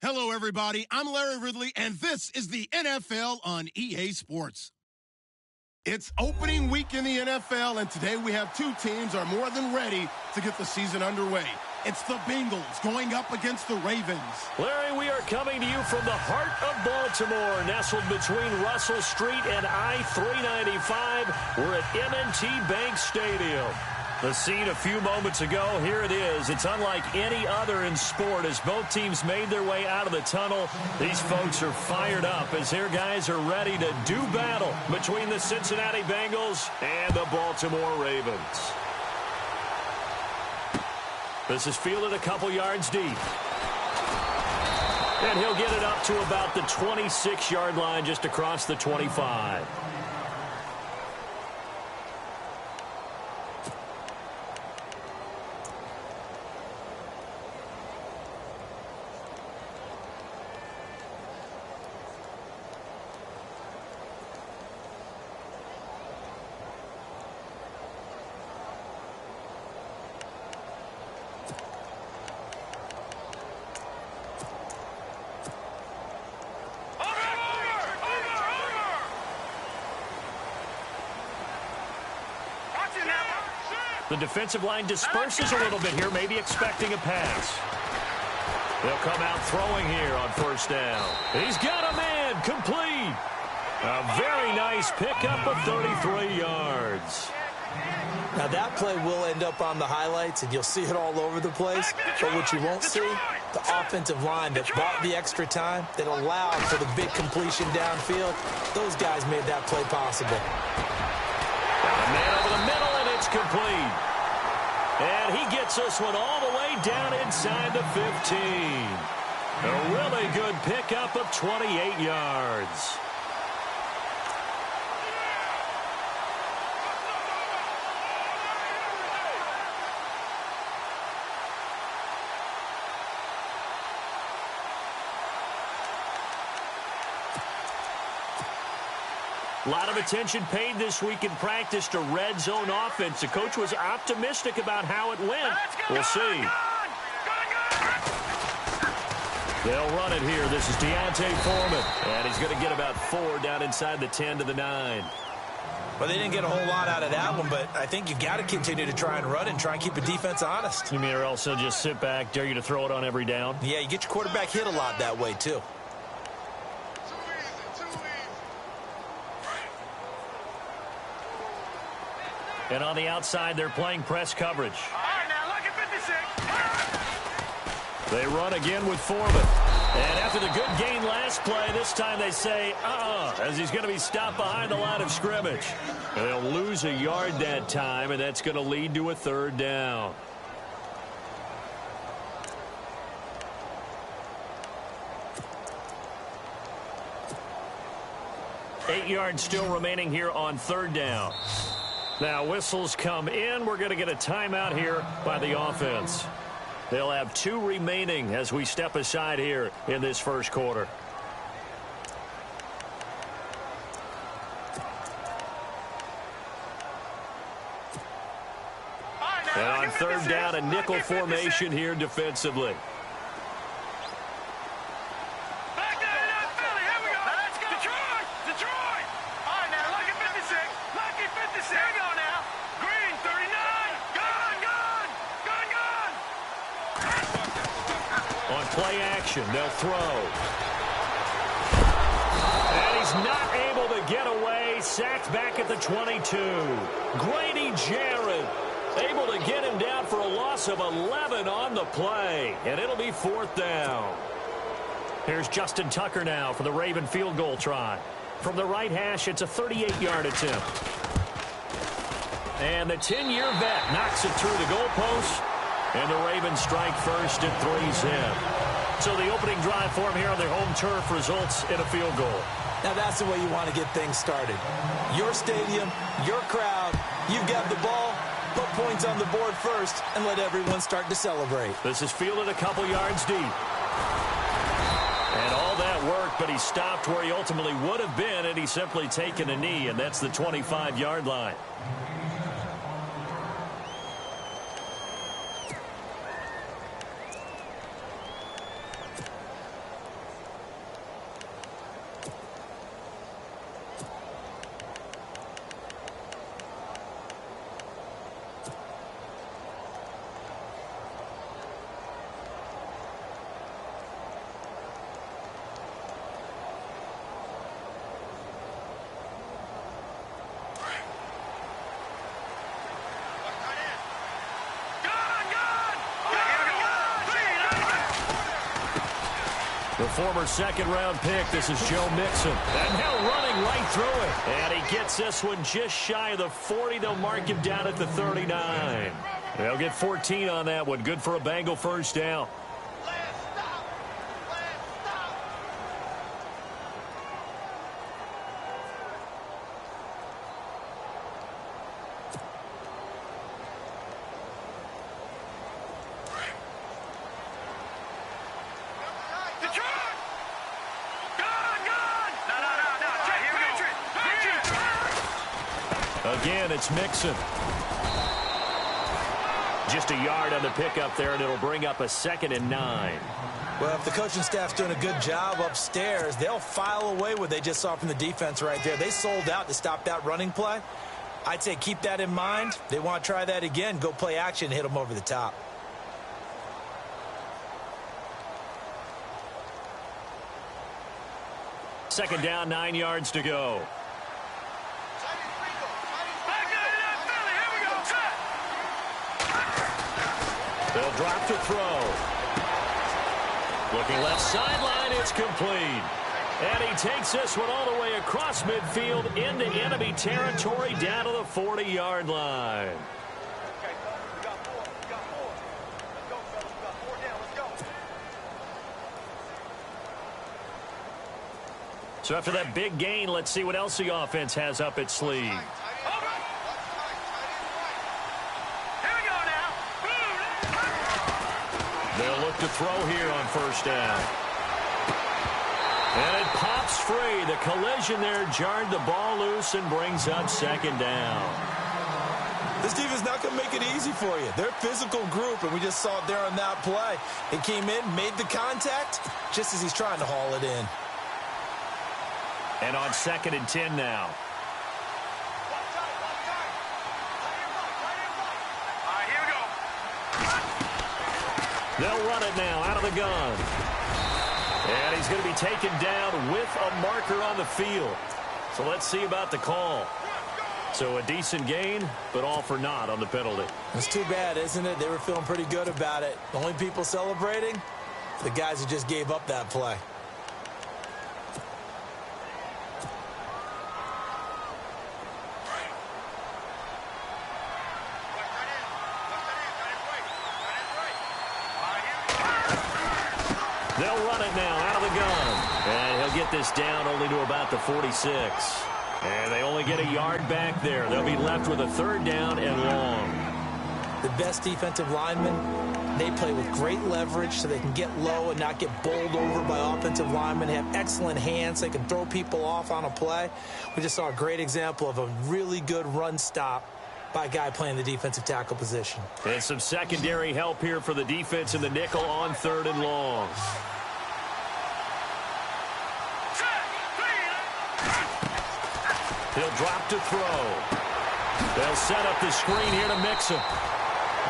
Hello, everybody. I'm Larry Ridley, and this is the NFL on EA Sports. It's opening week in the NFL, and today we have two teams are more than ready to get the season underway. It's the Bengals going up against the Ravens. Larry, we are coming to you from the heart of Baltimore, nestled between Russell Street and I-395. We're at M&T Bank Stadium. The scene a few moments ago, here it is. It's unlike any other in sport as both teams made their way out of the tunnel. These folks are fired up as their guys are ready to do battle between the Cincinnati Bengals and the Baltimore Ravens. This is fielded a couple yards deep. And he'll get it up to about the 26-yard line just across the 25. The defensive line disperses a little bit here, maybe expecting a pass. They'll come out throwing here on first down. He's got a man, complete. A very nice pickup of 33 yards. Now that play will end up on the highlights, and you'll see it all over the place. But what you won't see, the offensive line that bought the extra time, that allowed for the big completion downfield, those guys made that play possible. A man over the middle, and it's complete. And he gets this one all the way down inside the 15. A really good pickup of 28 yards. A lot of attention paid this week in practice to red zone offense. The coach was optimistic about how it went. We'll see. They'll run it here. This is Deontay Foreman. And he's going to get about 4 down inside the 10 to the 9. Well, they didn't get a whole lot out of that one, but I think you've got to continue to try and run and try and keep the defense honest. You mean or else they'll just sit back, dare you to throw it on every down? Yeah, you get your quarterback hit a lot that way, too. And on the outside, they're playing press coverage. All right, now look at 56. They run again with Foreman. And after the good gain last play, this time they say, as he's going to be stopped behind the line of scrimmage. And they'll lose a yard that time, and that's going to lead to a third down. Eight yards still remaining here on third down. Now, whistles come in. We're going to get a timeout here by the offense. They'll have 2 remaining as we step aside here in this first quarter. And on third down, a nickel formation here defensively. Play action. They'll throw. And he's not able to get away. Sacked back at the 22. Grady Jarrett able to get him down for a loss of 11 on the play. And it'll be fourth down. Here's Justin Tucker now for the Raven field goal try. From the right hash, it's a 38-yard attempt. And the 10-year vet knocks it through the goalpost. And the Ravens strike first at 3-zip. So the opening drive for him here on their home turf results in a field goal. Now that's the way you want to get things started. Your stadium, your crowd, you've got the ball, put points on the board first, and let everyone start to celebrate. This is fielded a couple yards deep. And all that worked, but he stopped where he ultimately would have been, and he's simply taken a knee, and that's the 25-yard line. The former second-round pick, this is Joe Mixon. And now running right through it. And he gets this one just shy of the 40. They'll mark him down at the 39. They'll get 14 on that one. Good for a Bengal first down. Again, it's Mixon. Just a yard on the pickup there, and it'll bring up a 2nd and 9. Well, if the coaching staff's doing a good job upstairs, they'll file away what they just saw from the defense right there. They sold out to stop that running play. I'd say keep that in mind. They want to try that again. Go play action, hit them over the top. Second down, 9 yards to go. They'll drop to throw. Looking left sideline, it's complete. And he takes this one all the way across midfield into enemy territory down to the 40-yard line. So after that big gain, let's see what else the offense has up its sleeve. They'll look to throw here on first down. And it pops free. The collision there jarred the ball loose and brings up 2nd down. This defense not going to make it easy for you. They're a physical group, and we just saw it there on that play. He came in, made the contact, just as he's trying to haul it in. And on 2nd and 10 now. They'll run it now out of the gun. And he's going to be taken down with a marker on the field. So let's see about the call. So a decent gain, but all for naught on the penalty. It's too bad, isn't it? They were feeling pretty good about it. The only people celebrating, the guys who just gave up that play. They'll run it now out of the gun. And he'll get this down only to about the 46. And they only get a yard back there. They'll be left with a 3rd down and long. The best defensive linemen, they play with great leverage so they can get low and not get bowled over by offensive linemen. They have excellent hands. They can throw people off on a play. We just saw a great example of a really good run stop by a guy playing the defensive tackle position. And some secondary help here for the defense in the nickel on 3rd and long. He'll drop to throw. They'll set up the screen here to Mixon.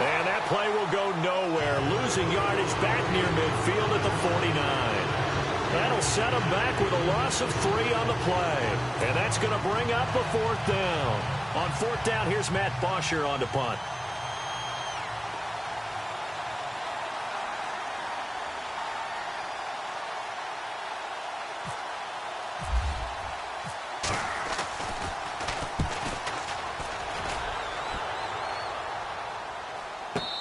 And that play will go nowhere. Losing yardage back near midfield at the 49. That'll set him back with a loss of 3 on the play. And that's going to bring up a 4th down. On 4th down, here's Matt Bosher on to punt.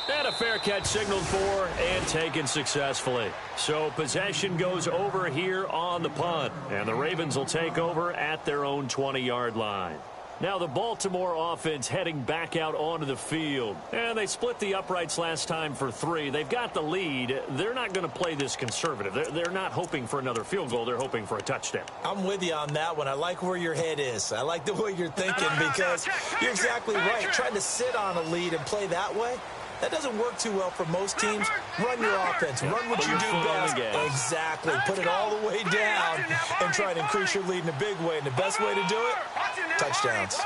And a fair catch signaled for and taken successfully. So possession goes over here on the punt. And the Ravens will take over at their own 20-yard line. Now the Baltimore offense heading back out onto the field. And they split the uprights last time for 3. They've got the lead. They're not going to play this conservative. They're not hoping for another field goal. They're hoping for a touchdown. I'm with you on that one. I like where your head is. I like the way you're thinking because you're exactly right. Trying to sit on a lead and play that way, that doesn't work too well for most teams. Run your offense. Run what you do best. Exactly. Put it all the way down and try to increase your lead in a big way. And the best way to do it, touchdowns.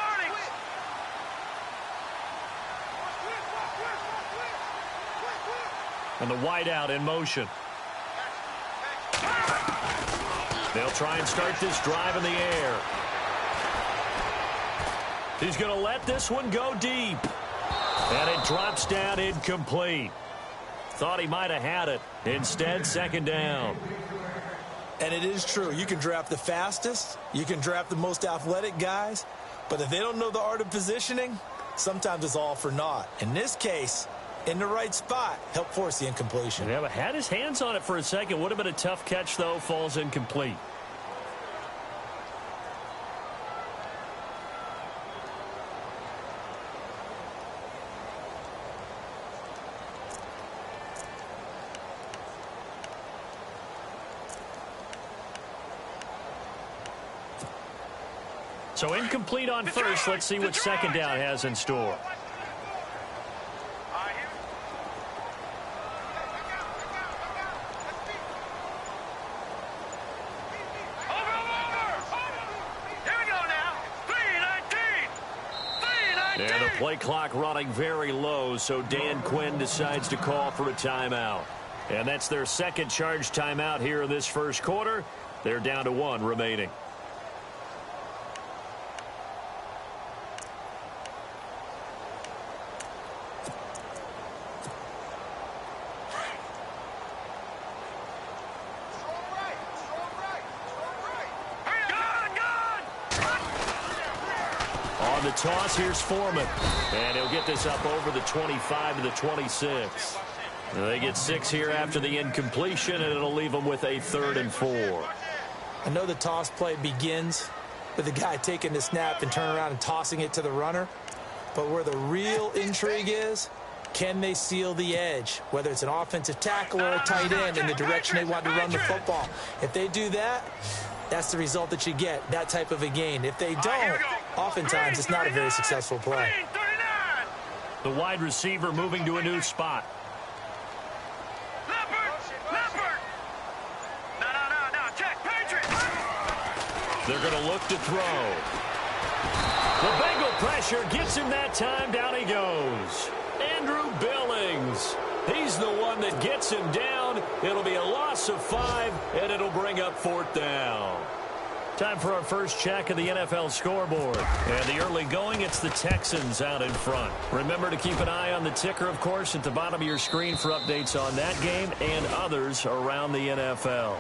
And the wideout in motion. They'll try and start this drive in the air. He's going to let this one go deep. And it drops down incomplete. Thought he might have had it. Instead, 2nd down. And it is true. You can draft the fastest. You can draft the most athletic guys. But if they don't know the art of positioning, sometimes it's all for naught. In this case, in the right spot, help force the incompletion. Yeah, but had his hands on it for a second. Would have been a tough catch, though. Falls incomplete. So incomplete on first. Let's see what second down has in store. And the play clock running very low, so Dan Quinn decides to call for a timeout. And that's their second charge timeout here in this first quarter. They're down to 1 remaining. On the toss, here's Foreman. And he'll get this up over the 25 to the 26. They get 6 here after the incompletion, and it'll leave them with a 3rd and 4. I know the toss play begins with the guy taking the snap and turning around and tossing it to the runner. But where the real intrigue is, can they seal the edge, whether it's an offensive tackle or a tight end in the direction they want to run the football? If they do that, that's the result that you get, that type of a gain. If they don't, oftentimes it's not a very successful play. The wide receiver moving to a new spot. They're going to look to throw. The Bengal pressure gets him that time. Down he goes. Andrew Billings. He's the one that gets him down. It'll be a loss of 5, and it'll bring up 4th down. Time for our first check of the NFL scoreboard. And the early going, it's the Texans out in front. Remember to keep an eye on the ticker, of course, at the bottom of your screen for updates on that game and others around the NFL.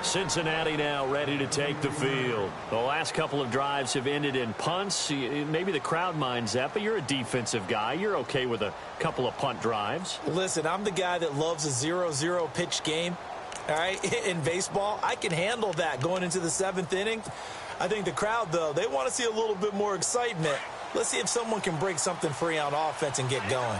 Cincinnati now ready to take the field. The last couple of drives have ended in punts. Maybe the crowd minds that, but you're a defensive guy. You're okay with a couple of punt drives. Listen, I'm the guy that loves a 0-0 pitch game. All right, in baseball, I can handle that going into the 7th inning. I think the crowd, though, they want to see a little bit more excitement. Let's see if someone can break something free on offense and get going.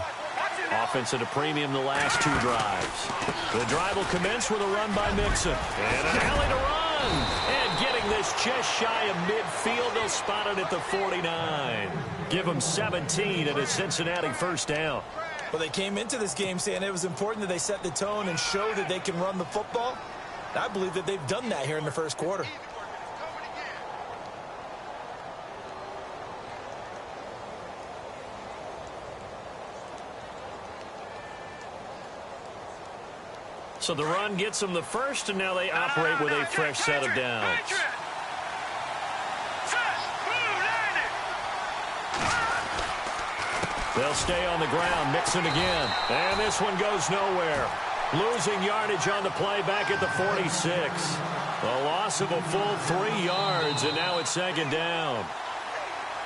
Offense at a premium the last 2 drives. The drive will commence with a run by Mixon. And an alley to run. And getting this just shy of midfield. They'll spot it at the 49. Give them 17 at a Cincinnati first down. Well, they came into this game saying it was important that they set the tone and show that they can run the football. I believe that they've done that here in the first quarter. So the run gets them the first, and now they operate with a fresh set of downs. They'll stay on the ground. Mixon again. And this one goes nowhere. Losing yardage on the play back at the 46. A loss of a full 3 yards, and now it's 2nd down.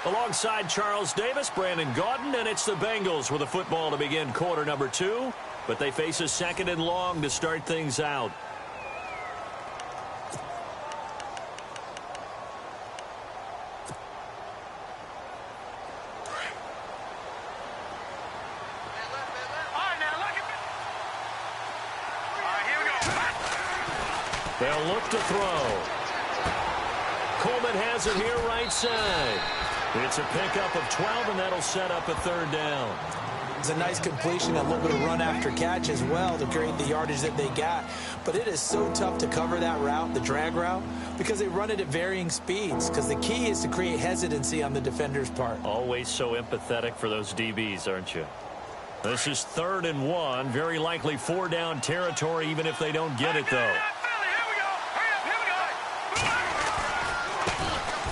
Alongside Charles Davis, Brandon Gaudin, and it's the Bengals with a football to begin quarter number 2. But they face a 2nd and long to start things out. They'll look to throw. Coleman has it here right side. It's a pickup of 12, and that'll set up a 3rd down. It's a nice completion, a little bit of run after catch as well to create the yardage that they got. But it is so tough to cover that route, the drag route, because they run it at varying speeds. Because the key is to create hesitancy on the defender's part. Always so empathetic for those DBs, aren't you? This is 3rd and 1. Very likely 4-down territory, even if they don't get it, though.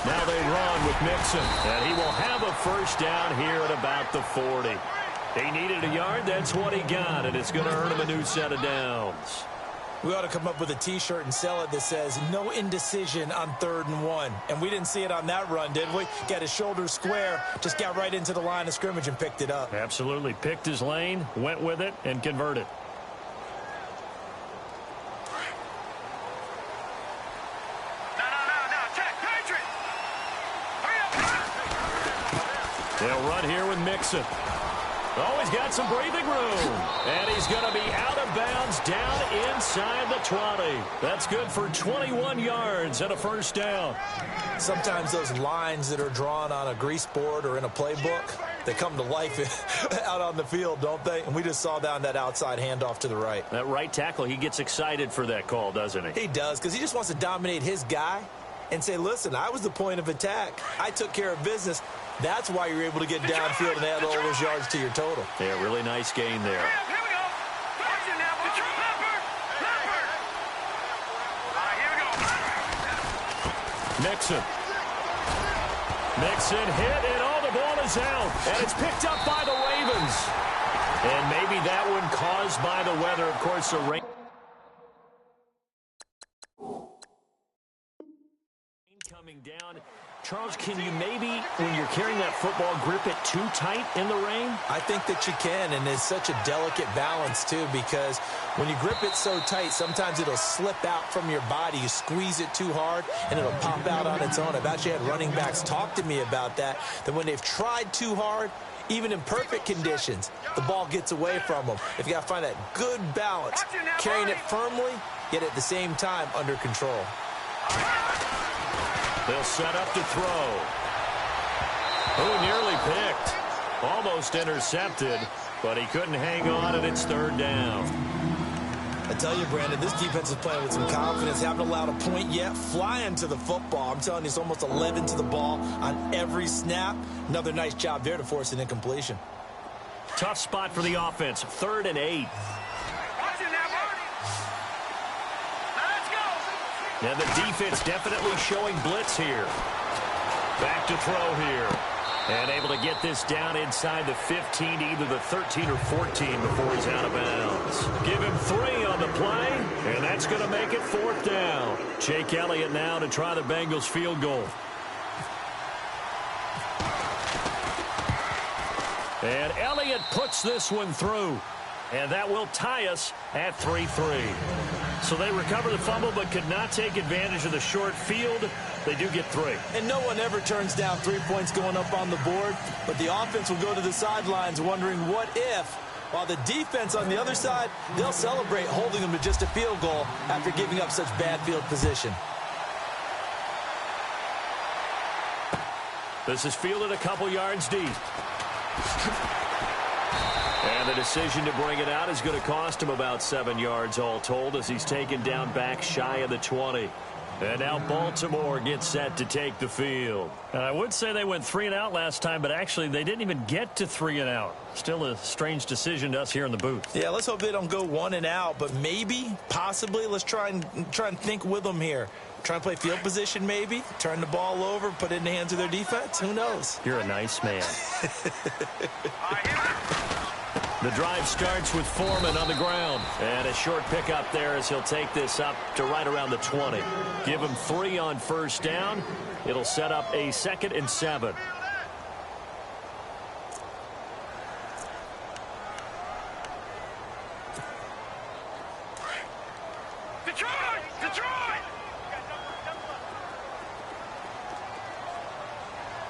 Now they run with Mixon, and he will have a first down here at about the 40. He needed a yard. That's what he got, and it's going to earn him a new set of downs. We ought to come up with a T-shirt and sell it that says, no indecision on 3rd and 1. And we didn't see it on that run, did we? Got his shoulders square, just got right into the line of scrimmage and picked it up. Absolutely. Picked his lane, went with it, and converted. They'll run here with Mixon. Oh, he's got some breathing room. And he's going to be out of bounds down inside the 20. That's good for 21 yards and a first down. Sometimes those lines that are drawn on a grease board or in a playbook, they come to life out on the field, don't they? And we just saw down that outside handoff to the right. That right tackle, he gets excited for that call, doesn't he? He does, because he just wants to dominate his guy and say, listen, I was the point of attack. I took care of business. That's why you're able to get downfield and add all those yards to your total. Yeah, really nice gain there. Here we go. Watch it now. Leopard. All right, here we go. Mixon hit, and all the ball is out. And it's picked up by the Ravens. And maybe that one caused by the weather. Of course, the rain coming down. Charles, can you maybe, when you're carrying that football, grip it too tight in the rain? I think that you can, and it's such a delicate balance, too, because when you grip it so tight, sometimes it'll slip out from your body. You squeeze it too hard, and it'll pop out on its own. I've actually had running backs talk to me about that when they've tried too hard, even in perfect conditions, the ball gets away from them. If you got to find that good balance, carrying it firmly, yet at the same time under control. They'll set up to throw. Oh, nearly picked. Almost intercepted, but he couldn't hang on, and it's 3rd down. I tell you, Brandon, this defense is playing with some confidence. Haven't allowed a point yet. Flying to the football. I'm telling you, it's almost 11 to the ball on every snap. Another nice job there to force an incompletion. Tough spot for the offense. 3rd and 8. And the defense definitely showing blitz here. Back to throw here. And able to get this down inside the 15, either the 13 or 14 before he's out of bounds. Give him 3 on the play, and that's going to make it 4th down. Jake Elliott now to try the Bengals field goal. And Elliott puts this one through. And that will tie us at 3-3. So they recover the fumble but could not take advantage of the short field. They do get 3. And no one ever turns down 3 points going up on the board. But the offense will go to the sidelines wondering what if. While the defense on the other side, they'll celebrate holding them to just a field goal after giving up such bad field position. This is fielded a couple yards deep. And the decision to bring it out is going to cost him about 7 yards all told as he's taken down back shy of the 20. And now Baltimore gets set to take the field. I would say they went 3 and out last time, but actually they didn't even get to 3 and out. Still a strange decision to us here in the booth. Yeah, let's hope they don't go 1 and out, but maybe, possibly, let's try and think with them here. Try and play field position maybe, turn the ball over, put it in the hands of their defense. Who knows? You're a nice man. The drive starts with Foreman on the ground. And a short pickup there as he'll take this up to right around the 20. Give him 3 on first down. It'll set up a 2nd and 7. Detroit!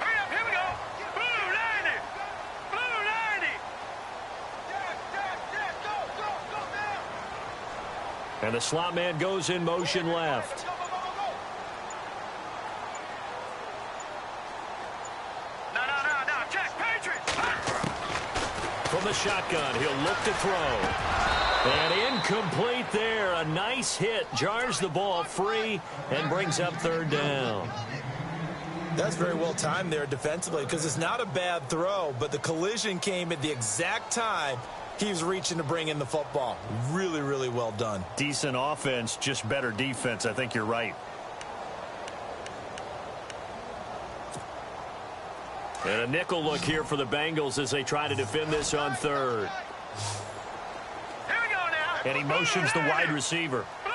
Hurry up, here we go. Blue 90. And the slot man goes in motion left. No. Check, Patriots. From the shotgun, he'll look to throw. And incomplete there. A nice hit. Jars the ball free and brings up 3rd down. That's very well timed there defensively because it's not a bad throw, but the collision came at the exact time he was reaching to bring in the football. Really, really well done. Decent offense, just better defense. I think you're right. And a nickel look here for the Bengals as they try to defend this on 3rd. Here we go now. And he motions the wide receiver. Blue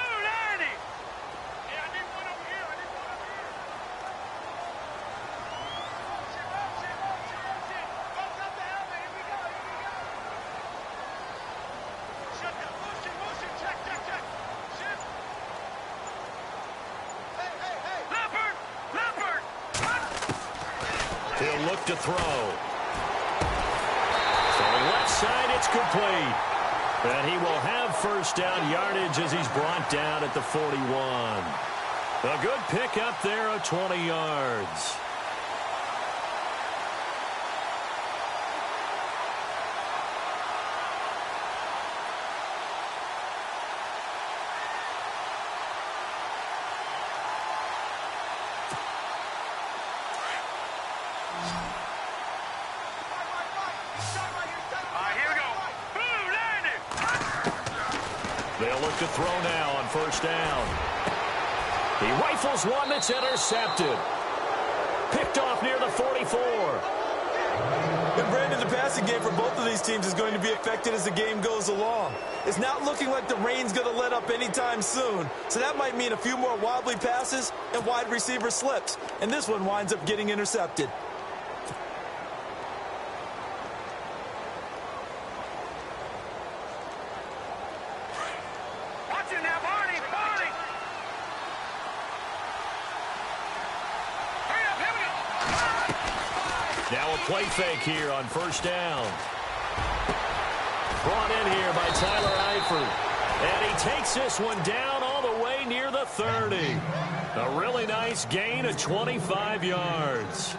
to throw. To the left side, it's complete. And he will have first down yardage as he's brought down at the 41. A good pickup there of 20 yards. They'll look to throw now on first down. He rifles one that's intercepted. Picked off near the 44. And Brandon, the passing game for both of these teams is going to be affected as the game goes along. It's not looking like the rain's going to let up anytime soon. So that might mean a few more wobbly passes and wide receiver slips. And this one winds up getting intercepted. Now a play fake here on first down. Brought in here by Tyler Eifert. And he takes this one down all the way near the 30. A really nice gain of 25 yards.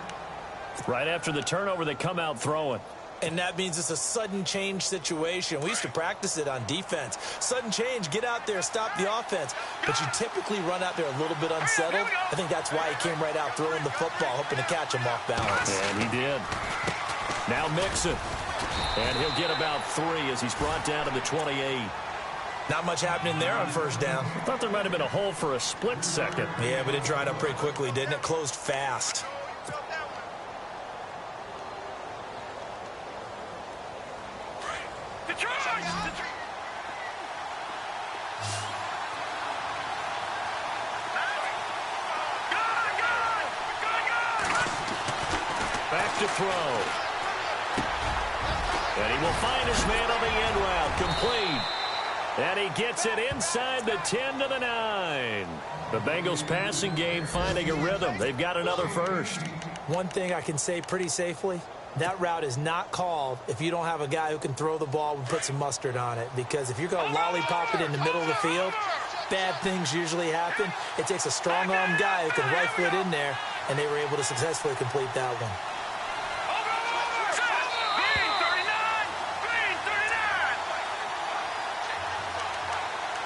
Right after the turnover, they come out throwing. And that means it's a sudden change situation. We used to practice it on defense. Sudden change, get out there, stop the offense. But you typically run out there a little bit unsettled. I think that's why he came right out throwing the football, hoping to catch him off balance. And he did. Now Mixon. And he'll get about 3 as he's brought down to the 28. Not much happening there on first down. I thought there might have been a hole for a split second. Yeah, but it dried up pretty quickly, didn't it? Closed fast. Back to throw. And he will find his man on the end route. Complete. And he gets it inside the 10 to the 9. The Bengals passing game finding a rhythm. They've got another first. One thing I can say pretty safely, that route is not called if you don't have a guy who can throw the ball and put some mustard on it. Because if you're going to lollipop it in the middle of the field, bad things usually happen. It takes a strong-armed guy who can rifle it in there, and they were able to successfully complete that one.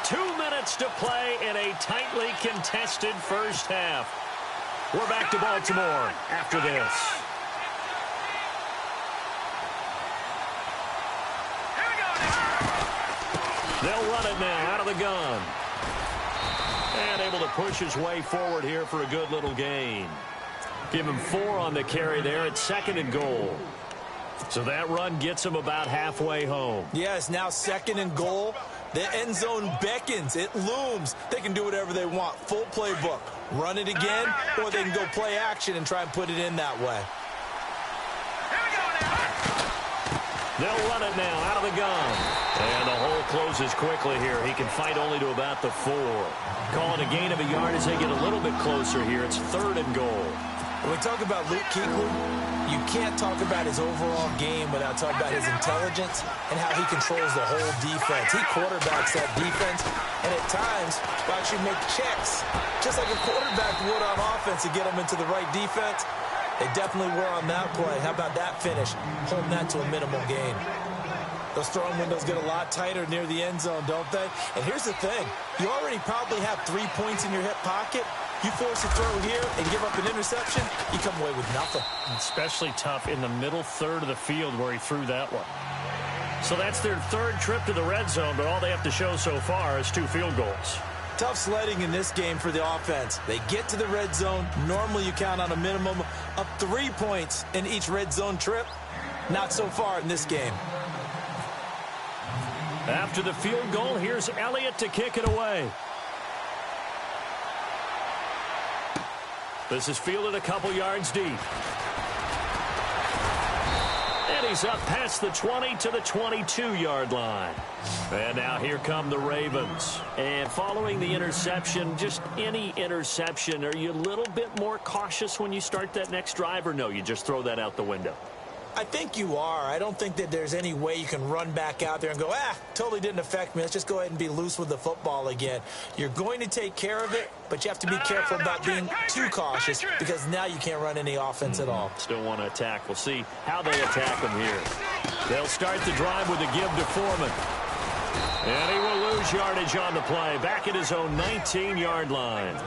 2 minutes to play in a tightly contested first half. We're back to Baltimore after this. They'll run it now out of the gun. And able to push his way forward here for a good little gain. Give him 4 on the carry there at 2nd and goal. So that run gets him about halfway home. Yeah, it's now 2nd and goal. The end zone beckons. It looms. They can do whatever they want. Full playbook. Run it again, or they can go play action and try and put it in that way. They'll run it now out of the gun. And the hole closes quickly here. He can fight only to about the 4. Calling a gain of a yard as they get a little bit closer here. It's 3rd and goal. When we talk about Luke Kuechly, you can't talk about his overall game without talking about his intelligence and how he controls the whole defense. He quarterbacks that defense, and at times will actually make checks, just like a quarterback would on offense to get them into the right defense. They definitely were on that play. How about that finish? Holding that to a minimal gain. Those throwing windows get a lot tighter near the end zone, don't they? And here's the thing. You already probably have 3 points in your hip pocket. You force a throw here and give up an interception, you come away with nothing. Especially tough in the middle third of the field where he threw that one. So that's their 3rd trip to the red zone, but all they have to show so far is 2 field goals. Tough sledding in this game for the offense. They get to the red zone. Normally you count on a minimum of 3 points in each red zone trip. Not so far in this game. After the field goal, here's Elliott to kick it away. This is fielded a couple yards deep. And And he's up past the 20 to the 22-yard line. And now here come the Ravens. And following the interception, just any interception, are you a little bit more cautious when you start that next drive, or no, you just throw that out the window? I think you are. I don't think that there's any way you can run back out there and go, totally didn't affect me. Let's just go ahead and be loose with the football again. You're going to take care of it, but you have to be careful about being too cautious because now you can't run any offense at all. Still want to attack. We'll see how they attack him here. They'll start the drive with a give to Foreman. And he will lose yardage on the play, back at his own 19-yard line.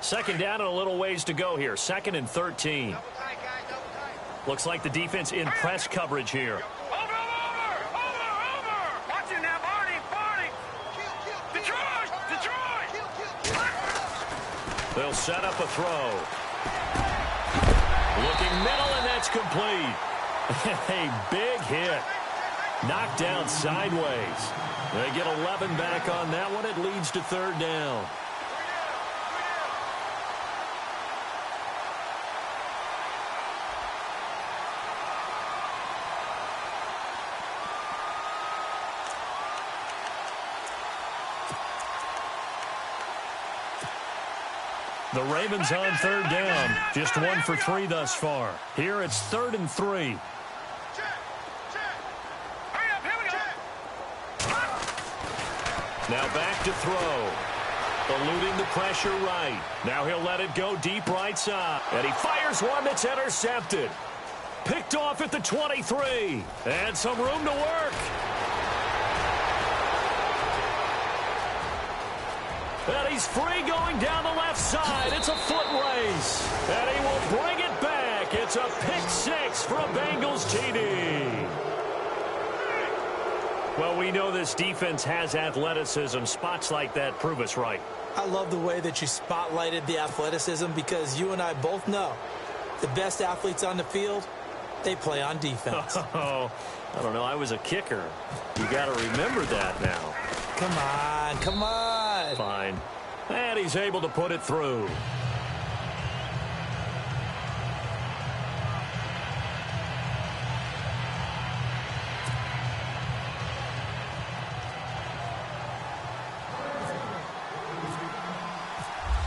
Second down and a little ways to go here. 2nd and 13. Looks like the defense in press coverage here. Over. Watch it now, Barney. Detroit. They'll set up a throw. Looking middle, and that's complete. A big hit. Knocked down sideways. They get 11 back on that one. It leads to 3rd down. The Ravens on 3rd down. Just 1 for 3 thus far. Here it's 3rd and 3. Now back to throw. Eluding the pressure right. Now he'll let it go deep right side. And he fires one that's intercepted. Picked off at the 23. And some room to work. And he's free going down the left side. It's a foot race. And he will bring it back. It's a pick-6 for a Bengals TD. Well, we know this defense has athleticism. Spots like that prove us right. I love the way that you spotlighted the athleticism because you and I both know the best athletes on the field, they play on defense. Oh, I don't know. I was a kicker. You got to remember that now. Come on. Fine. And he's able to put it through.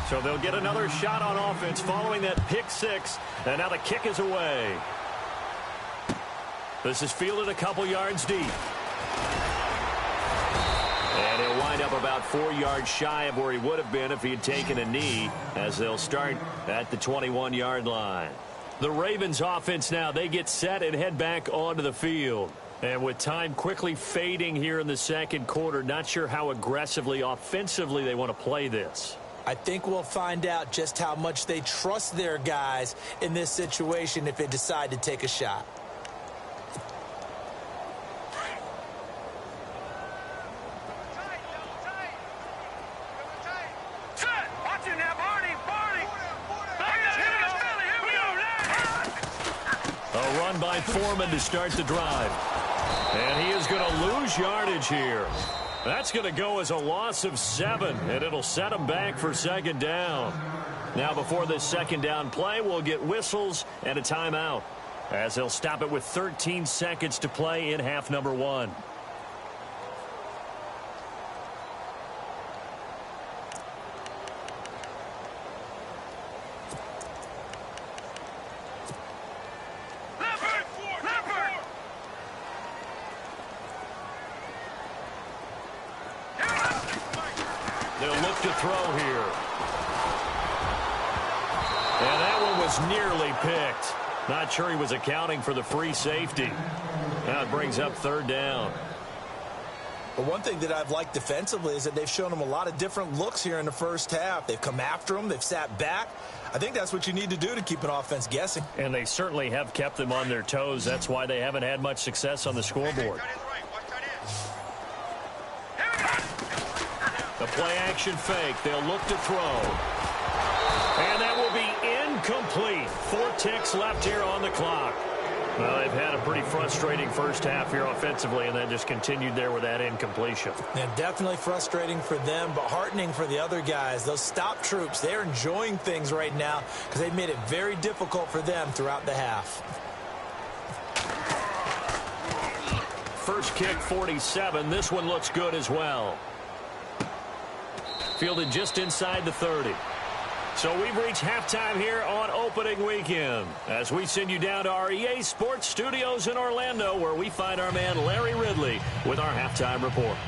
So they'll get another shot on offense following that pick-6. And now the kick is away. This is fielded a couple yards deep. And he'll wind up about 4 yards shy of where he would have been if he had taken a knee, as they'll start at the 21-yard line. The Ravens offense now, they get set and head back onto the field. And with time quickly fading here in the second quarter, not sure how aggressively, offensively they want to play this. I think we'll find out just how much they trust their guys in this situation if they decide to take a shot. A run by Foreman to start the drive. And he is going to lose yardage here. That's going to go as a loss of 7, and it'll set him back for 2nd down. Now, before this 2nd down play, we'll get whistles and a timeout, as they'll stop it with 13 seconds to play in half number 1. They'll look to throw here. And that one was nearly picked. Not sure he was accounting for the free safety. Now it brings up 3rd down. But one thing that I've liked defensively is that they've shown him a lot of different looks here in the first half. They've come after him. They've sat back. I think that's what you need to do to keep an offense guessing. And they certainly have kept them on their toes. That's why they haven't had much success on the scoreboard. The play action fake. They'll look to throw. And that will be incomplete. 4 ticks left here on the clock. Well, they've had a pretty frustrating first half here offensively and then just continued there with that incompletion. Yeah, definitely frustrating for them, but heartening for the other guys. Those stop troops, they're enjoying things right now because they've made it very difficult for them throughout the half. First kick, 47. This one looks good as well. Fielded just inside the 30. So we've reached halftime here on opening weekend as we send you down to our EA Sports Studios in Orlando where we find our man Larry Ridley with our halftime report.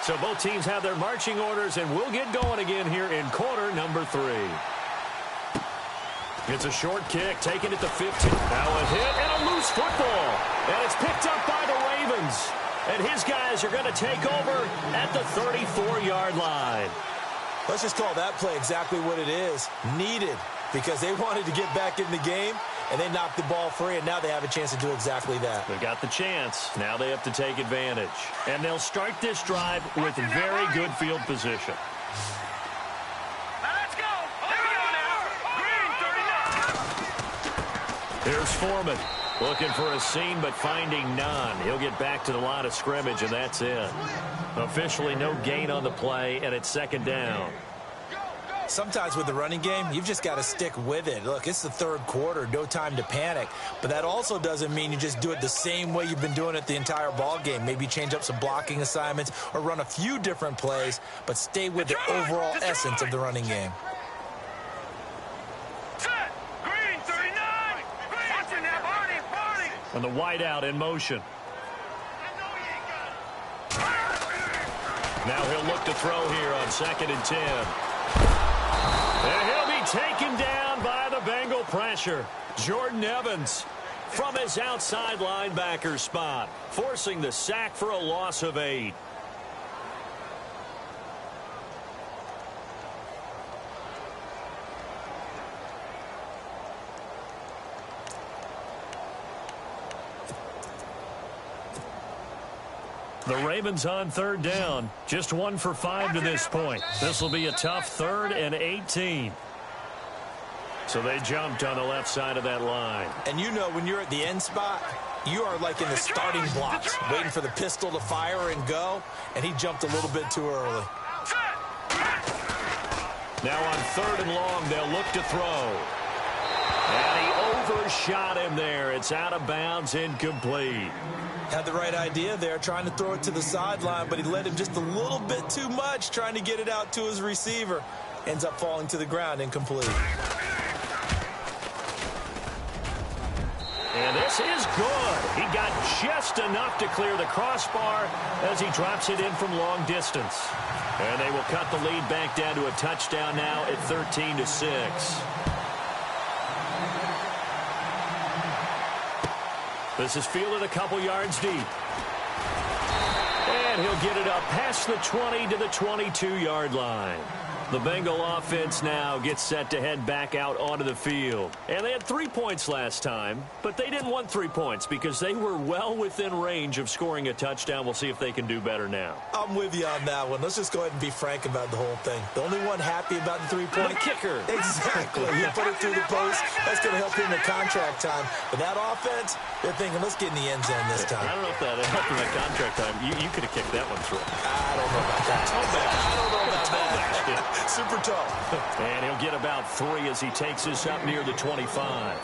So both teams have their marching orders, and we'll get going again here in quarter number 3. It's a short kick, taken at the 15. Now a hit and a loose football. And it's picked up by the Ravens. And his guys are going to take over at the 34-yard line. Let's just call that play exactly what it is. Needed, because they wanted to get back in the game, and they knocked the ball free, and now they have a chance to do exactly that. They got the chance. Now they have to take advantage. And they'll start this drive with very good field position. Now let's go. Here we go now. Green 39. Here's Foreman. Looking for a seam, but finding none. He'll get back to the line of scrimmage, and that's it. Officially no gain on the play, and it's second down. Sometimes with the running game, you've just got to stick with it. Look, it's the third quarter, no time to panic. But that also doesn't mean you just do it the same way you've been doing it the entire ball game. Maybe change up some blocking assignments or run a few different plays, but stay with the overall essence of the running game. Set. Green 39. Watching that, Barney. And the wideout in motion. Now he'll look to throw here on 2nd and 10. And he'll be taken down by the Bengal pressure. Jordan Evans from his outside linebacker spot, forcing the sack for a loss of 8. The Ravens on third down. Just 1 for 5 to this point. This will be a tough 3rd and 18. So they jumped on the left side of that line. And you know when you're at the end spot, you are like in the starting blocks, waiting for the pistol to fire and go, and he jumped a little bit too early. Now on 3rd and long, they'll look to throw. And he overshot him there. It's out of bounds, incomplete. Had the right idea there, trying to throw it to the sideline, but he led him just a little bit too much, trying to get it out to his receiver. Ends up falling to the ground, incomplete. And this is good. He got just enough to clear the crossbar as he drops it in from long distance. And they will cut the lead back down to a touchdown now at 13-6. This is fielded a couple yards deep. And he'll get it up past the 20 to the 22-yard line. The Bengal offense now gets set to head back out onto the field. And they had 3 points last time, but they didn't want 3 points because they were well within range of scoring a touchdown. We'll see if they can do better now. I'm with you on that one. Let's just go ahead and be frank about the whole thing. The only one happy about the 3-point. The kicker. Exactly. He put it through the post. That's going to help him in contract time. But that offense, they're thinking, let's get in the end zone this time. I don't know if that helped in that contract time. You could have kicked that one through. I don't know about that. I don't know about that. Super tough. And he'll get about 3 as he takes this up near the 25.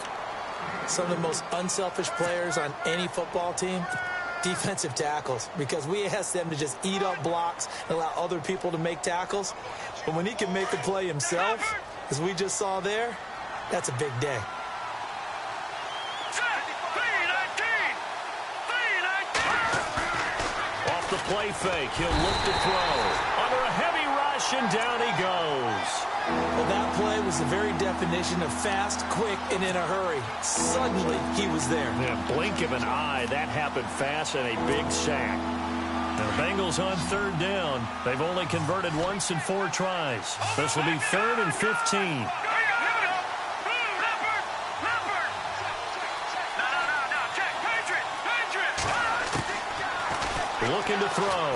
Some of the most unselfish players on any football team, defensive tackles, because we ask them to just eat up blocks and allow other people to make tackles. But when he can make a play himself, as we just saw there, that's a big day. Off the play fake, he'll look to throw. Under a heavy rush, and down he goes. Well, that play was the very definition of fast, quick, and in a hurry. Suddenly, he was there. In a blink of an eye, that happened fast and a big sack. Now, the Bengals on third down. They've only converted once in 4 tries. This will be 3rd and 15. looking to throw.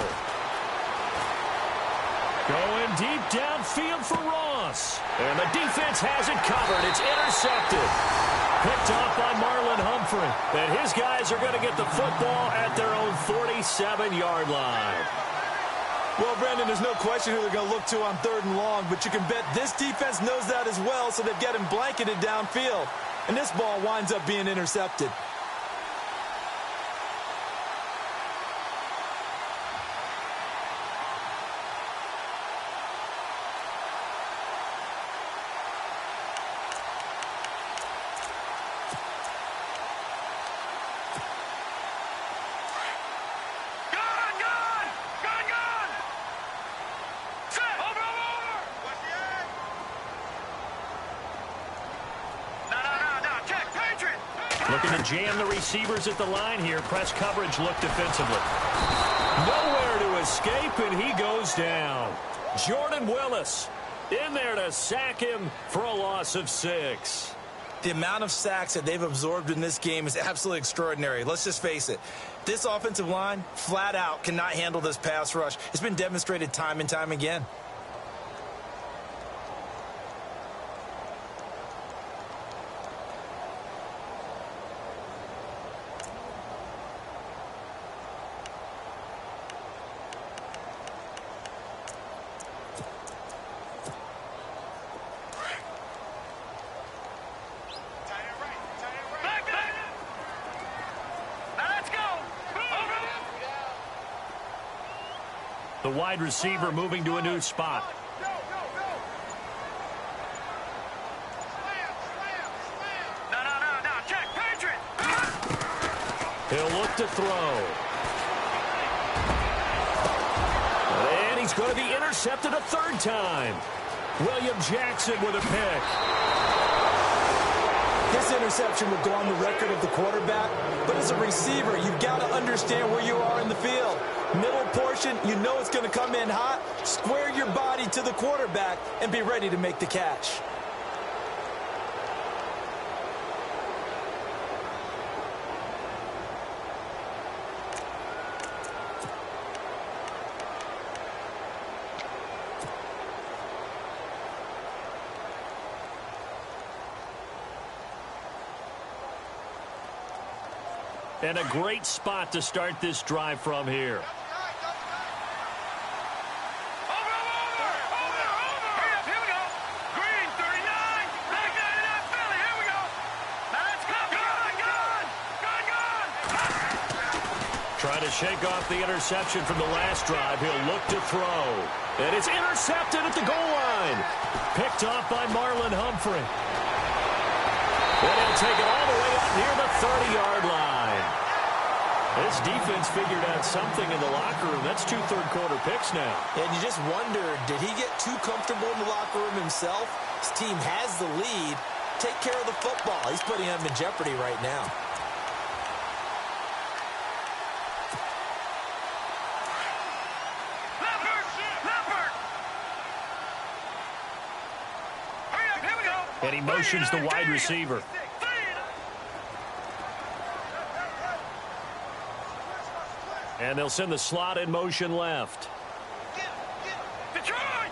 Going deep downfield for Ross. And the defense has it covered. It's intercepted. Picked off by Marlon Humphrey. And his guys are going to get the football at their own 47-yard line. Well, Brandon, there's no question who they're going to look to on 3rd and long, but you can bet this defense knows that as well, so they've got him blanketed downfield. And this ball winds up being intercepted. Looking to jam the receivers at the line here. Press coverage look defensively. Nowhere to escape, and he goes down. Jordan Willis in there to sack him for a loss of 6. The amount of sacks that they've absorbed in this game is absolutely extraordinary. Let's just face it. This offensive line, flat out, cannot handle this pass rush. It's been demonstrated time and time again. The wide receiver moving to a new spot. Check, Patriot. He'll look to throw. And he's going to be intercepted a 3rd time. William Jackson with a pick. This interception will go on the record of the quarterback, but as a receiver, you've got to understand where you are in the field. Middle portion, you know it's going to come in hot. Square your body to the quarterback and be ready to make the catch. And a great spot to start this drive from here. Trying to shake off the interception from the last drive. He'll look to throw. And it's intercepted at the goal line. Picked off by Marlon Humphrey. And he'll take it all the way up near the 30-yard line. This defense figured out something in the locker room. That's 2 third-quarter picks now. And you just wonder, did he get too comfortable in the locker room himself? His team has the lead. Take care of the football. He's putting him in jeopardy right now. And he motions the wide receiver. And they'll send the slot in motion left. Detroit!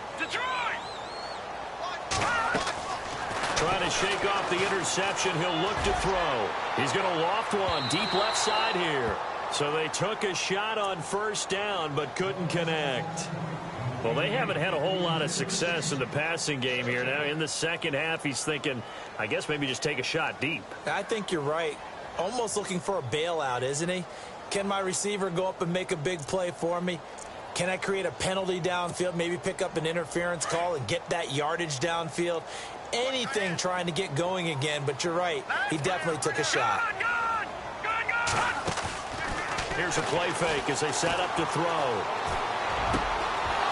Trying to shake off the interception. He'll look to throw. He's going to loft one deep left side here. So they took a shot on 1st down but couldn't connect. Well, they haven't had a whole lot of success in the passing game here. Now, in the 2nd half, he's thinking, I guess maybe just take a shot deep. I think you're right. Almost looking for a bailout, isn't he? Can my receiver go up and make a big play for me? Can I create a penalty downfield, maybe pick up an interference call and get that yardage downfield? Anything trying to get going again, but you're right. He definitely took a shot. Here's a play fake as they set up to throw.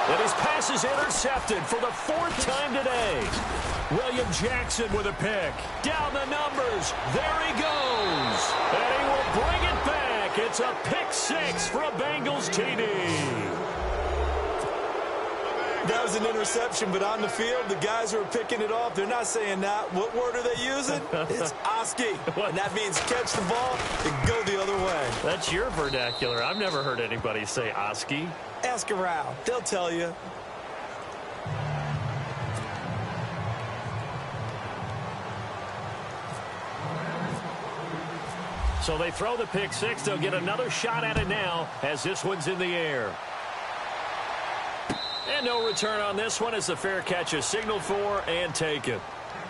And his pass is intercepted for the 4th time today. William Jackson with a pick. Down the numbers. There he goes. And he will bring it back. It's a pick 6 for a Bengals TD. That was an interception, but on the field, the guys who are picking it off, they're not saying that. What word are they using? It's Oski. And that means catch the ball and go the other way. What's your vernacular? I've never heard anybody say Oski. Ask around. They'll tell you. So they throw the pick six. They'll get another shot at it now as this one's in the air. And no return on this one as the fair catch is signaled for and taken.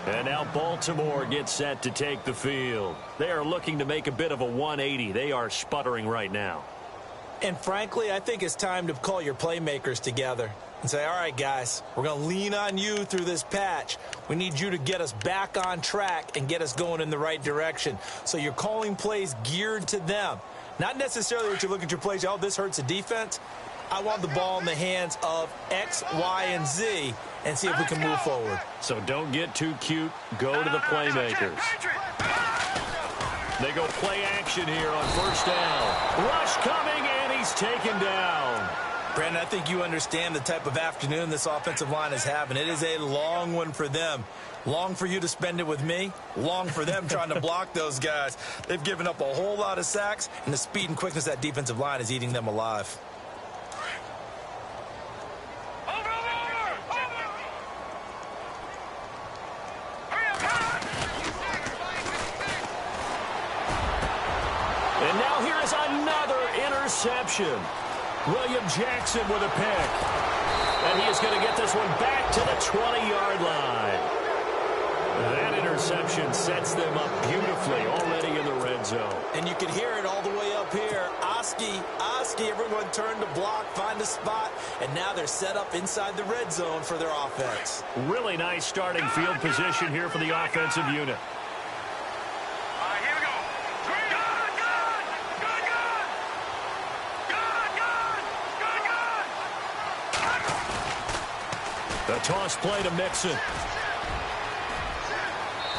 And now Baltimore gets set to take the field. They are looking to make a bit of a 180. They are sputtering right now. And frankly, I think it's time to call your playmakers together and say, all right, guys, we're going to lean on you through this patch. We need you to get us back on track and get us going in the right direction. So you're calling plays geared to them. Not necessarily that you look at your plays, oh, this hurts the defense. I want the ball in the hands of X, Y, and Z and see if we can move forward. So don't get too cute. Go to the playmakers. They go play action here on first down. Rush coming, and he's taken down. Brandon, I think you understand the type of afternoon this offensive line is having. It is a long one for them. Long for you to spend it with me. Long for them trying to block those guys. They've given up a whole lot of sacks, and the speed and quickness of that defensive line is eating them alive. And now here is another interception. William Jackson with a pick. And he is going to get this one back to the 20-yard line. That interception sets them up beautifully already in the red zone. And you can hear it all the way up here. Oski, everyone turned to block, find a spot, and now they're set up inside the red zone for their offense. Really nice starting field position here for the offensive unit. The toss play to Mixon.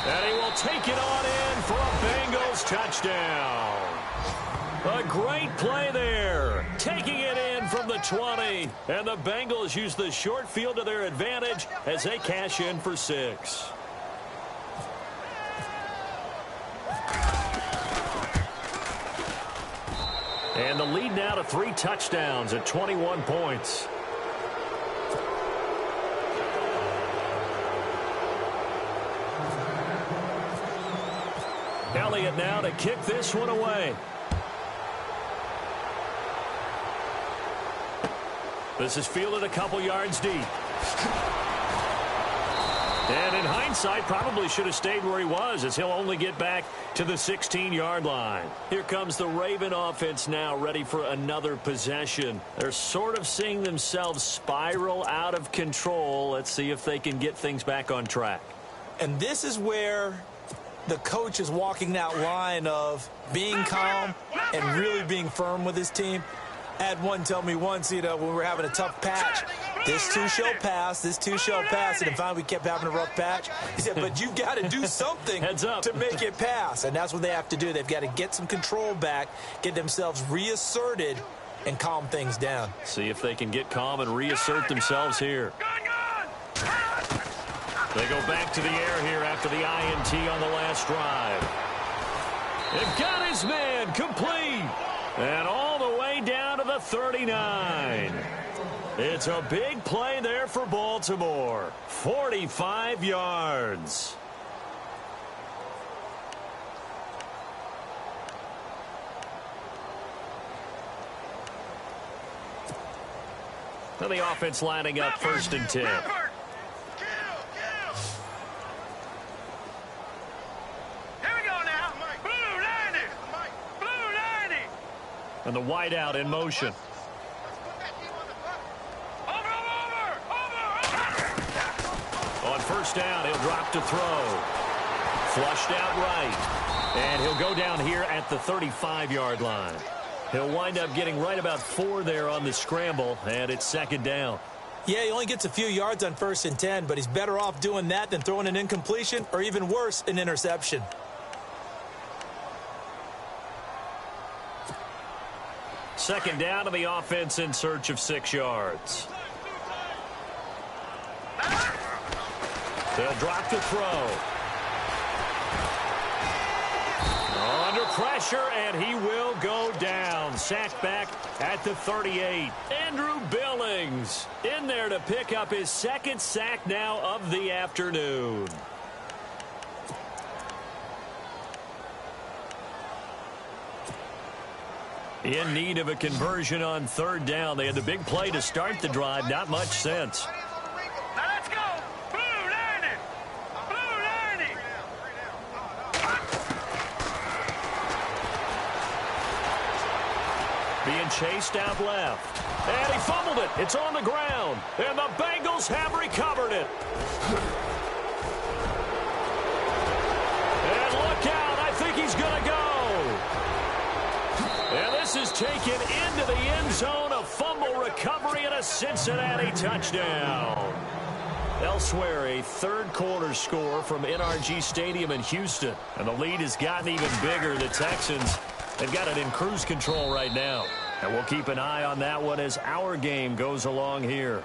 And he will take it on in for a Bengals touchdown. A great play there. Taking it in from the 20. And the Bengals use the short field to their advantage as they cash in for 6. And the lead now to 3 touchdowns at 21 points. Elliott now to kick this one away. This is fielded a couple yards deep. And in hindsight, probably should have stayed where he was, as he'll only get back to the 16-yard line. Here comes the Raven offense now, ready for another possession. They're sort of seeing themselves spiral out of control. Let's see if they can get things back on track. And this is where the coach is walking that line of being calm and really being firm with his team. I had one tell me once, when we were having a tough patch, this too shall pass, this too shall pass. And finally we kept having a rough patch. He said, but you've got to do something to make it pass. And that's what they have to do. They've got to get some control back, get themselves reasserted, and calm things down. See if they can get calm and reassert themselves here. They go back to the air here after the INT on the last drive. They've got his man complete. And all the way down to the 39. It's a big play there for Baltimore. 45 yards. And the offense lining up 1st and 10. And the wideout in motion. On first down, he'll drop to throw. Flushed out right. And he'll go down here at the 35-yard line. He'll wind up getting right about 4 there on the scramble, and it's 2nd down. Yeah, he only gets a few yards on 1st and 10, but he's better off doing that than throwing an incompletion or even worse, an interception. Second down to the offense in search of 6 yards. They'll drop to throw. Under pressure, and he will go down. sacked back at the 38. Andrew Billings in there to pick up his second sack now of the afternoon. In need of a conversion on third down. They had the big play to start the drive. Not much sense. Now let's go. Blue Lightning. Blue Lightning. Being chased out left. And he fumbled it. It's on the ground. And the Bengals have recovered it. And look out. I think he's going to go. And this is taken into the end zone. A fumble recovery and a Cincinnati touchdown. Elsewhere, a third-quarter score from NRG Stadium in Houston. And the lead has gotten even bigger. The Texans, they've got it in cruise control right now. And we'll keep an eye on that one as our game goes along here.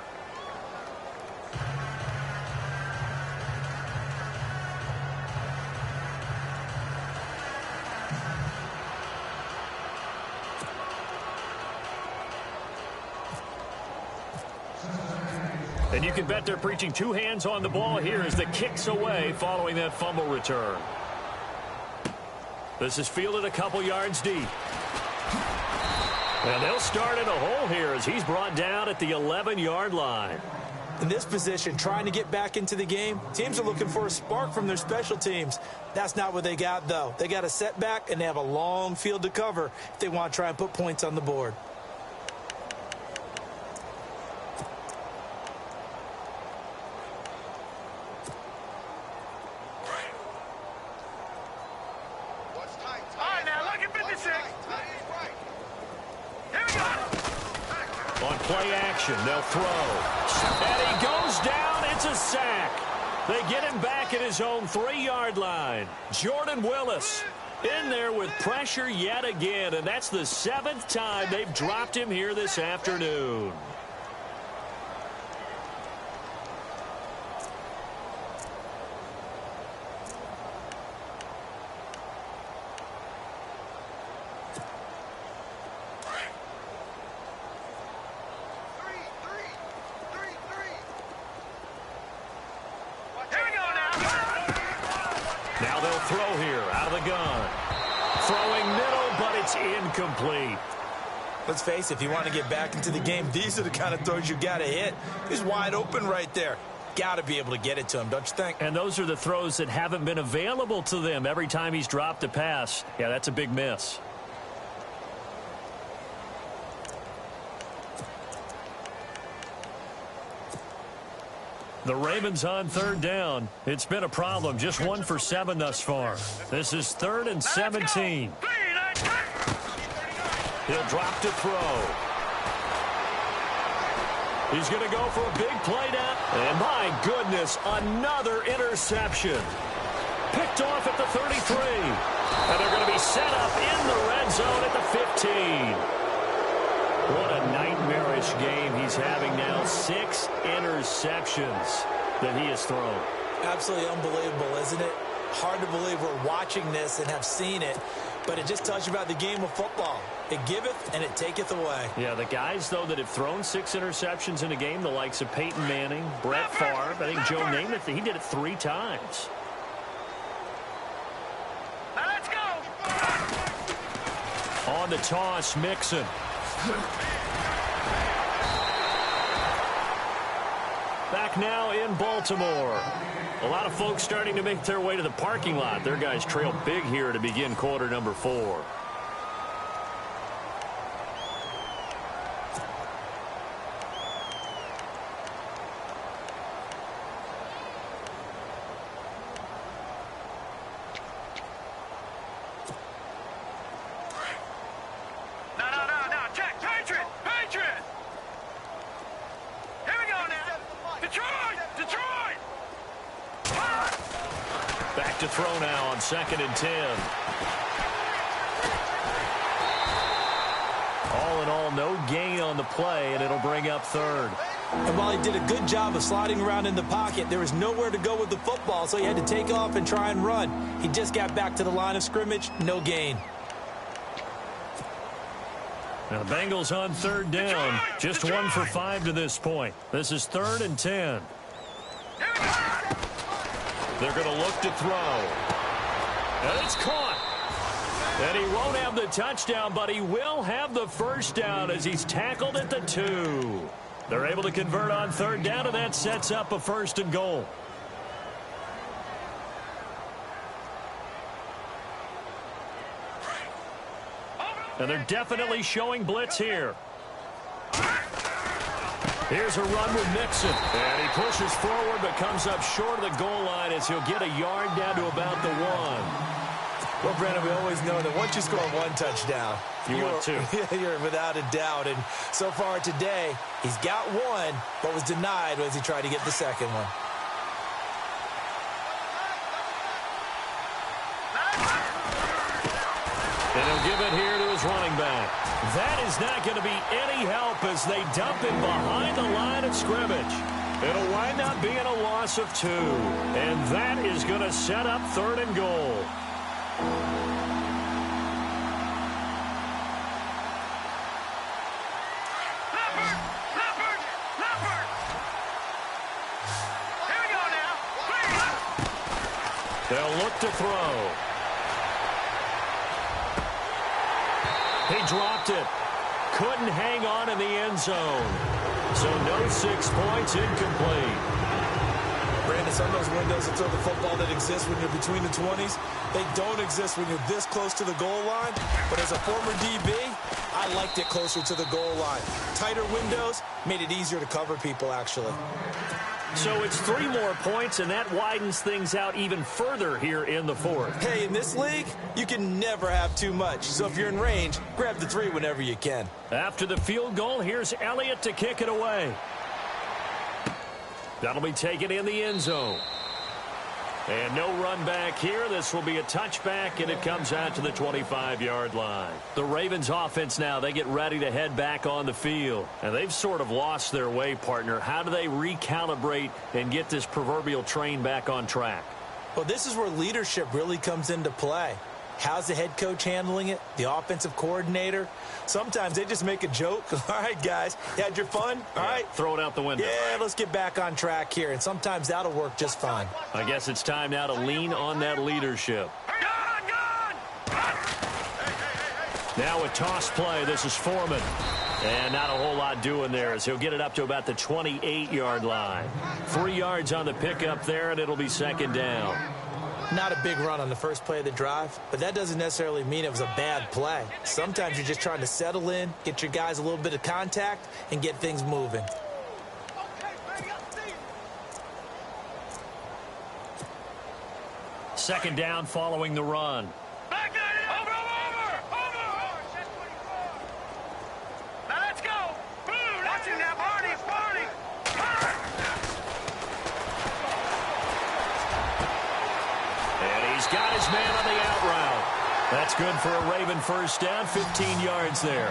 And you can bet they're preaching two hands on the ball here as the kick's away following that fumble return. This is fielded a couple yards deep. And they'll start in a hole here as he's brought down at the 11-yard line. In this position, trying to get back into the game, teams are looking for a spark from their special teams. That's not what they got, though. They got a setback, and they have a long field to cover if they want to try and put points on the board. They'll throw. And he goes down. It's a sack. They get him back at his own 3-yard line. Jordan Willis in there with pressure yet again. And that's the 7th time they've dropped him here this afternoon. Incomplete. Let's face it, if you want to get back into the game, these are the kind of throws you got to hit. He's wide open right there. Got to be able to get it to him, don't you think? And those are the throws that haven't been available to them every time he's dropped a pass. Yeah, that's a big miss. The Ravens on third down. It's been a problem. Just 1 for 7 thus far. This is 3rd and 17. He'll drop to throw. He's going to go for a big play down. And my goodness, another interception. Picked off at the 33. And they're going to be set up in the red zone at the 15. What a nightmarish game he's having now. 6 interceptions that he has thrown. Absolutely unbelievable, isn't it? Hard to believe we're watching this and have seen it. But it just tells you about the game of football. It giveth and it taketh away. Yeah, the guys, though, that have thrown 6 interceptions in a game, the likes of Peyton Manning, Brett Favre, I think Joe Namath, he did it 3 times. Now let's go. On the toss, Mixon. Back now in Baltimore. A lot of folks starting to make their way to the parking lot. Their guys trail big here to begin quarter number 4. No, check, Patriot! Here we go now. Detroit! Back to throw now on 2nd and 10. All in all, no gain on the play, and it'll bring up 3rd. And while he did a good job of sliding around in the pocket, there was nowhere to go with the football, so he had to take off and try and run. He just got back to the line of scrimmage, no gain. Now the Bengals on third down. Just 1 for 5 to this point. This is 3rd and 10. They're going to look to throw. And it's caught. And he won't have the touchdown, but he will have the first down as he's tackled at the 2. They're able to convert on third down, and that sets up a 1st and goal. And they're definitely showing blitz here. Here's a run with Mixon. And he pushes forward but comes up short of the goal line as he'll get a yard down to about the 1. Well, Brandon, we always know that once you score 1 touchdown, want 2. You're without a doubt. And so far today, he's got 1, but was denied as he tried to get the second one. And he'll give it here to his running back. That is not going to be any help as they dump him behind the line of scrimmage. It'll wind up being a loss of 2. And that is going to set up 3rd and goal. Here we go now. They'll look to throw. He dropped it. Couldn't hang on in the end zone. So no 6 points, incomplete. Brandon, some of those windows of the football that exist when you're between the 20s, they don't exist when you're this close to the goal line. But as a former DB, I liked it closer to the goal line. Tighter windows made it easier to cover people, actually. So it's 3 more points, and that widens things out even further here in the 4th. Hey, in this league, you can never have too much. So if you're in range, grab the 3 whenever you can. After the field goal, here's Elliott to kick it away. That'll be taken in the end zone. And no run back here. This will be a touchback, and it comes out to the 25-yard line. The Ravens offense now, they get ready to head back on the field. And they've sort of lost their way, partner. How do they recalibrate and get this proverbial train back on track? Well, this is where leadership really comes into play. How's the head coach handling it? The offensive coordinator? Sometimes they just make a joke. All right, guys, you had your fun? All right. Throw it out the window. Yeah, let's get back on track here. And sometimes that'll work just fine. I guess it's time now to lean on that leadership. Now a toss play. This is Foreman. And not a whole lot doing there as he'll get it up to about the 28-yard line. 3 yards on the pickup there, and it'll be 2nd down. Not a big run on the first play of the drive, but that doesn't necessarily mean it was a bad play. Sometimes you're just trying to settle in, get your guys a little bit of contact, and get things moving. Second down following the run. Now let's go. Watch him now, Barney. He's got his man on the out route. That's good for a Raven first down, 15 yards there.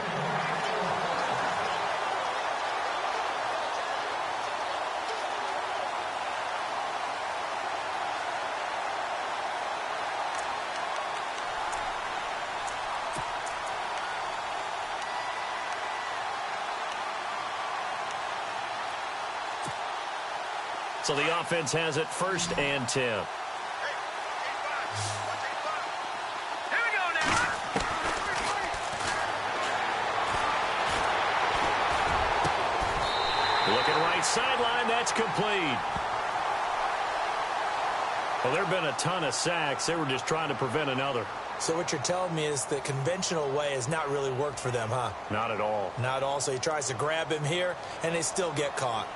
So the offense has it 1st and 10. Looking right sideline, that's complete. Well, there have been a ton of sacks. They were just trying to prevent another. So what you're telling me is the conventional way has not really worked for them, huh? Not at all. Not at all. So he tries to grab him here, and they still get caught.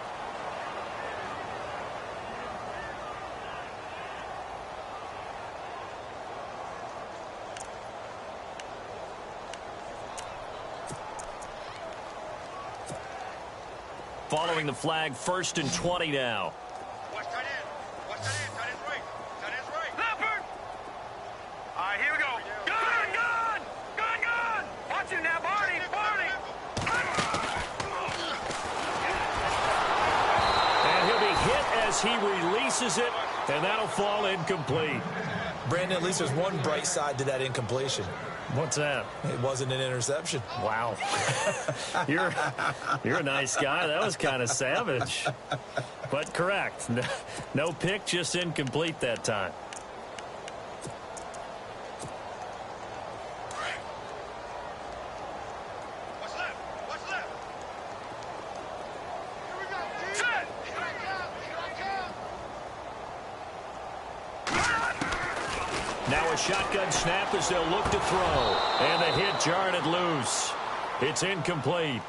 Following the flag, 1st and 20 now. Watch tight end. Watch tight end. Tight end's right. Tight end's right. Leopard! All right, here we go. Gun! Watch him now, Barney. And he'll be hit as he releases it, and that'll fall incomplete. Brandon, at least there's one bright side to that incompletion. What's that? It wasn't an interception. Wow. You're a nice guy. That was kind of savage. But correct. No pick, just incomplete that time. Now a shotgun snap as they'll look to throw. And the hit jarred it loose. It's incomplete.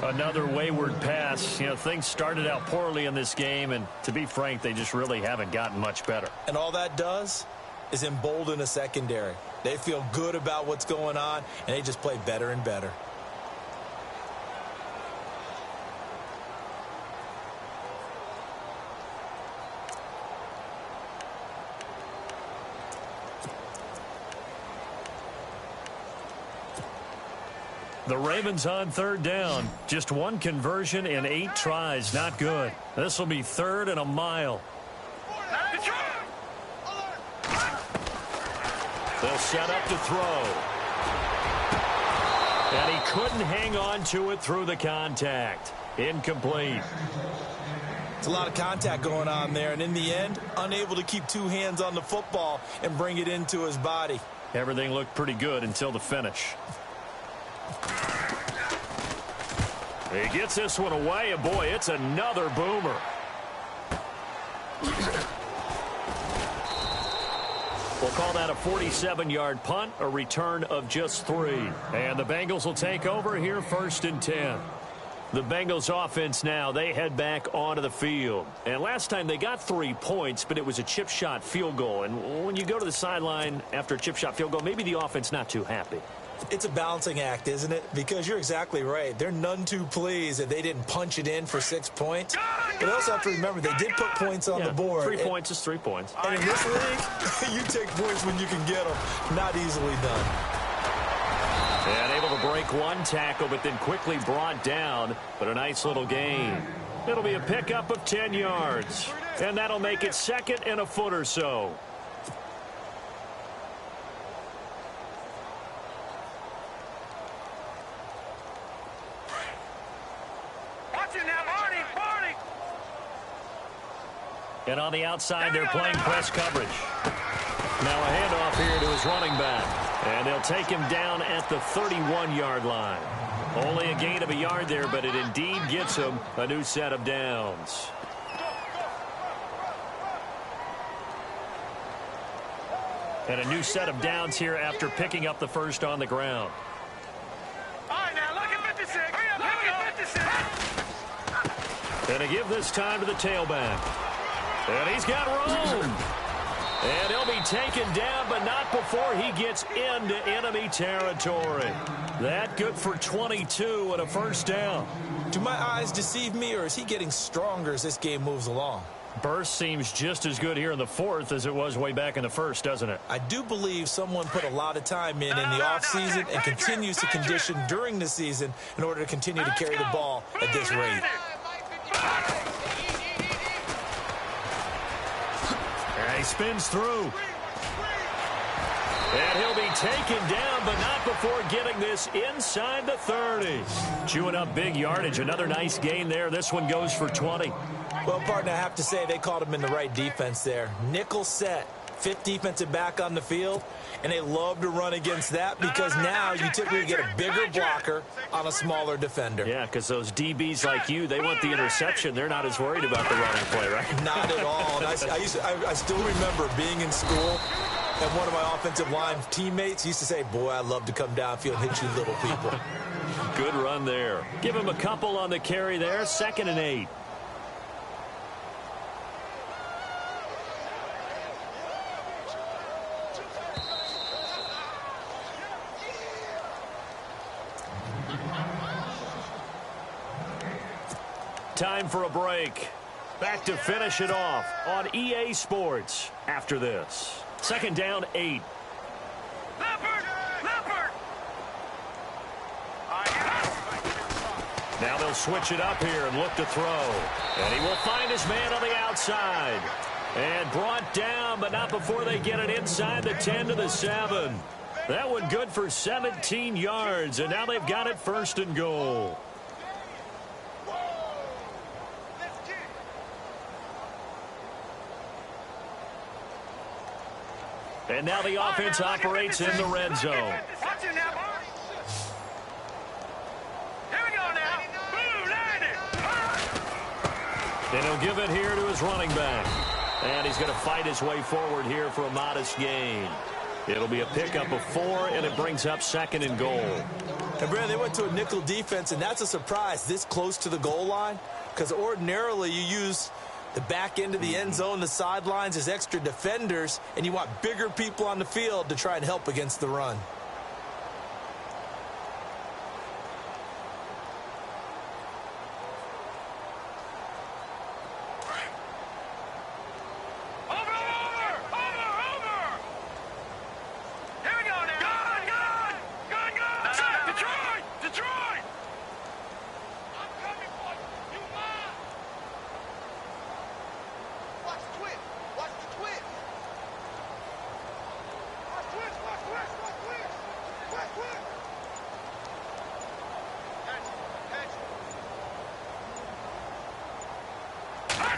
Another wayward pass. You know, things started out poorly in this game, and to be frank, they just really haven't gotten much better. And all that does is embolden a secondary. They feel good about what's going on, and they just play better and better. The Ravens on third down. Just one conversion in 8 tries. Not good. This will be 3rd and a mile. They'll set up to throw. And he couldn't hang on to it through the contact. Incomplete. It's a lot of contact going on there, and in the end, unable to keep 2 hands on the football and bring it into his body. Everything looked pretty good until the finish. He gets this one away, and boy, it's another boomer. We'll call that a 47-yard punt, a return of just 3. And the Bengals will take over here 1st and 10. The Bengals offense now, they head back onto the field. And last time they got 3 points, but it was a chip shot field goal. And when you go to the sideline after a chip shot field goal, maybe the offense not too happy. It's a balancing act, isn't it? Because you're exactly right. They're none too pleased that they didn't punch it in for 6 points. But also have to remember, they did put points on the board. 3 points is 3 points. And in this league, you take points when you can get them. Not easily done. And able to break one tackle, but then quickly brought down. But a nice little gain. It'll be a pickup of 10 yards. And that'll make it 2nd and a foot or so. And on the outside, they're playing press coverage. Now a handoff here to his running back. And they'll take him down at the 31-yard line. Only a gain of a yard there, but it indeed gets him a new set of downs. And a new set of downs here after picking up the first on the ground. All right, now look at 56. Look at 56. And to give this time to the tailback. And he's got room. And he'll be taken down, but not before he gets into enemy territory. That good for 22 and a first down. Do my eyes deceive me, or is he getting stronger as this game moves along? Burst seems just as good here in the 4th as it was way back in the 1st, doesn't it? I do believe someone put a lot of time in the offseason and continues to condition during the season in order to continue to carry the ball at this rate. And he spins through. And he'll be taken down, but not before getting this inside the 30. Chewing up big yardage. Another nice gain there. This one goes for 20. Well, partner, I have to say they called him in the right defense there. Nickel set, 5th defensive back on the field, and they love to run against that because now you typically get a bigger blocker on a smaller defender. Yeah, because those DBs like you, they want the interception. They're not as worried about the running play, right? Not at all. And I still remember being in school, and one of my offensive line teammates used to say, boy, I love to come downfield and hit you little people. Good run there. Give him a couple on the carry there. 2nd and 8. Time for a break. Back to finish it off on EA Sports after this. 2nd down, 8. Now they'll switch it up here and look to throw. And he will find his man on the outside. And brought down, but not before they get it inside the 10 to the 7. That one good for 17 yards, and now they've got it 1st and goal. And now the offense operates in the red zone. Watch it now, boys. Here we go now. Boom, landed. And he'll give it here to his running back. And he's going to fight his way forward here for a modest gain. It'll be a pickup of 4, and it brings up 2nd and goal. And, Brad, they went to a nickel defense, and that's a surprise this close to the goal line, because ordinarily you use the back end of the end zone, the sidelines as extra defenders, and you want bigger people on the field to try and help against the run.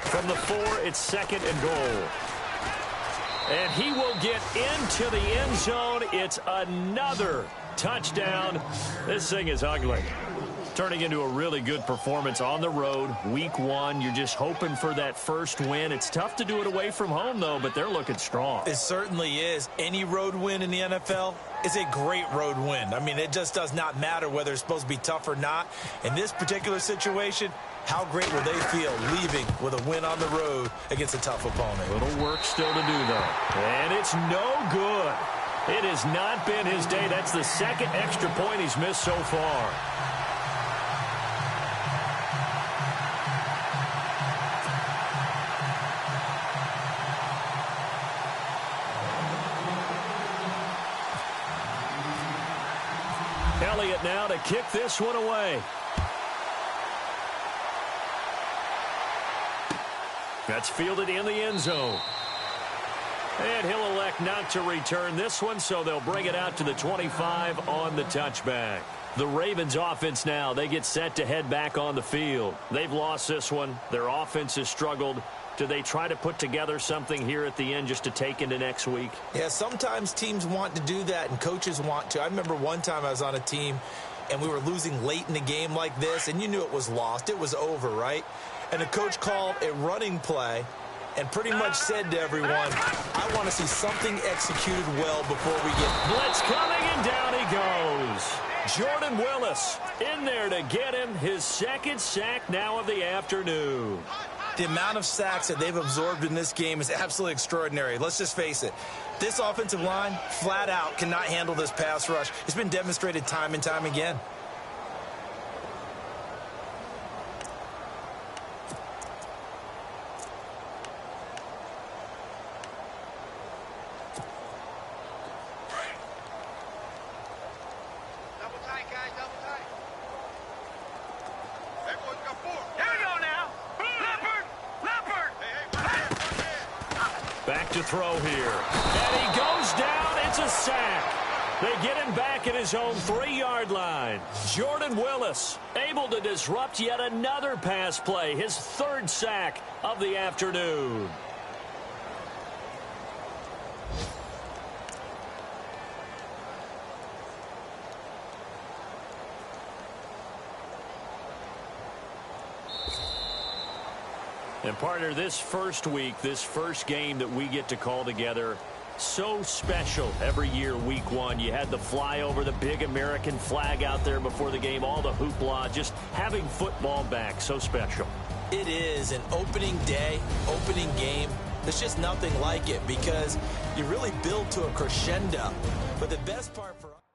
From the 4, it's 2nd and goal. And he will get into the end zone. It's another touchdown. This thing is ugly. Turning into a really good performance on the road. Week 1, you're just hoping for that first win. It's tough to do it away from home, though, but they're looking strong. It certainly is. Any road win in the NFL is a great road win. I mean, it just does not matter whether it's supposed to be tough or not. In this particular situation, how great will they feel leaving with a win on the road against a tough opponent? A little work still to do, though. And it's no good. It has not been his day. That's the 2nd extra point he's missed so far. Elliott now to kick this one away. That's fielded in the end zone. And he'll elect not to return this one, so they'll bring it out to the 25 on the touchback. The Ravens offense now, they get set to head back on the field. They've lost this one. Their offense has struggled. Do they try to put together something here at the end just to take into next week? Yeah, sometimes teams want to do that and coaches want to. I remember one time I was on a team and we were losing late in the game like this, and you knew it was lost. It was over, right? And the coach called a running play and pretty much said to everyone, I want to see something executed well before we get... Blitz coming, and down he goes. Jordan Willis in there to get him his 2nd sack now of the afternoon. The amount of sacks that they've absorbed in this game is absolutely extraordinary. Let's just face it. This offensive line, flat out, cannot handle this pass rush. It's been demonstrated time and time again. Double tight, guys, double tight. Everyone's got 4. Here we go now. Leopard! Leopard! Hey, Back to throw here. And he goes down. It's a sack. They get him back at his own 3-yard line. Jordan Willis able to disrupt yet another pass play. His 3rd sack of the afternoon. And partner, this first week, this first game that we get to call together, so special every year, week 1. You had the flyover, the big American flag out there before the game, all the hoopla, just having football back, so special. It is an opening day, opening game. There's just nothing like it because you really build to a crescendo. But the best part for us...